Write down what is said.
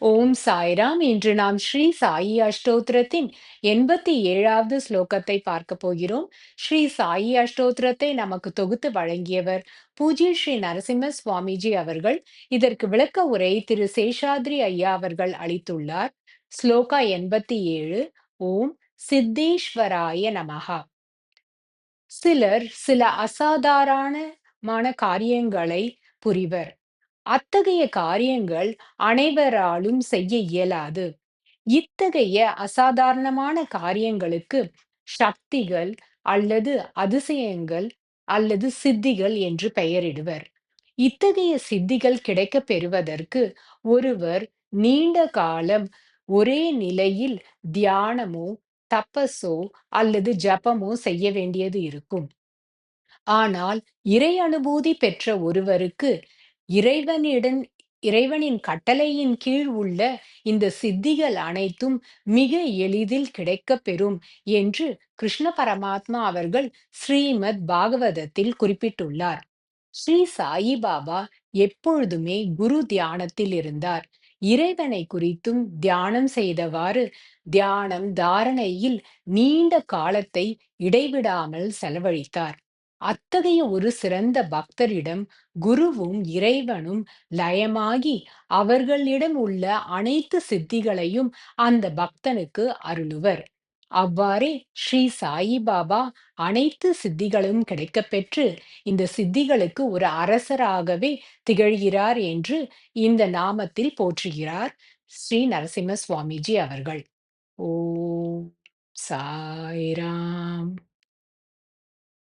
ஓம் சாய்ராம். இன்று நாம் ஸ்ரீ சாயி அஷ்டோத்திரத்தின் 87வது ஸ்லோகத்தை பார்க்க போகிறோம். ஸ்ரீ சாயி அஷ்டோத்திரத்தை நமக்கு தொகுத்து வழங்கியவர் பூஜ்ய ஸ்ரீ நரசிம்ம சுவாமிஜி அவர்கள். இதற்கு விளக்க உரை திரு சேஷாத்ரி ஐயா அவர்கள் அளித்துள்ளார். ஸ்லோகா 87. ஓம் சித்தேஸ்வராய நமஹா. சிலர் சில அசாதாரணமான காரியங்களை புரிவர். அத்தகைய காரியங்கள் அனைவராலும் செய்ய இயலாது. இத்தகைய அசாதாரணமான காரியங்களுக்கு சக்திகள் அல்லது அதிசயங்கள் அல்லது சித்திகள் என்று பெயரிடுவர். இத்தகைய சித்திகள் கிடைக்கப் பெறுவதற்கு ஒருவர் நீண்ட காலம் ஒரே நிலையில் தியானமோ, தபஸோ அல்லது ஜபமோ செய்ய வேண்டியது இருக்கும். ஆனால் இறை அனுபூதி பெற்ற ஒருவருக்கு இறைவனிடம் இறைவனின் கட்டளையின் கீழ் உள்ள இந்த சித்திகள் அனைத்தும் மிக எளிதில் கிடைக்கப் பெறும் என்று கிருஷ்ண பரமாத்மா அவர்கள் ஸ்ரீமத் பாகவதத்தில் குறிப்பிட்டுள்ளார். ஸ்ரீ சாயி பாபா எப்பொழுதுமே குரு தியானத்தில் இருந்தார். இறைவனை குறித்தும் தியானம் செய்தவாறு தியானம் தாரணையில் நீண்ட காலத்தை இடைவிடாமல் செலவழித்தார். அத்தகைய ஒரு சிறந்த பக்தரிடம் குருவும் இறைவனும் லயமாகி அவர்களிடம் உள்ள அனைத்து சித்திகளையும் அந்த பக்தனுக்கு அருளுவர். அவ்வாறே ஸ்ரீ சாயி பாபா அனைத்து சித்திகளும் கிடைக்கப்பெற்று இந்த சித்திகளுக்கு ஒரு அரசராகவே திகழ்கிறார் என்று இந்த நாமத்தில் போற்றுகிறார் ஸ்ரீ நரசிம்ம சுவாமிஜி அவர்கள். ஓம் சாய்ராம்.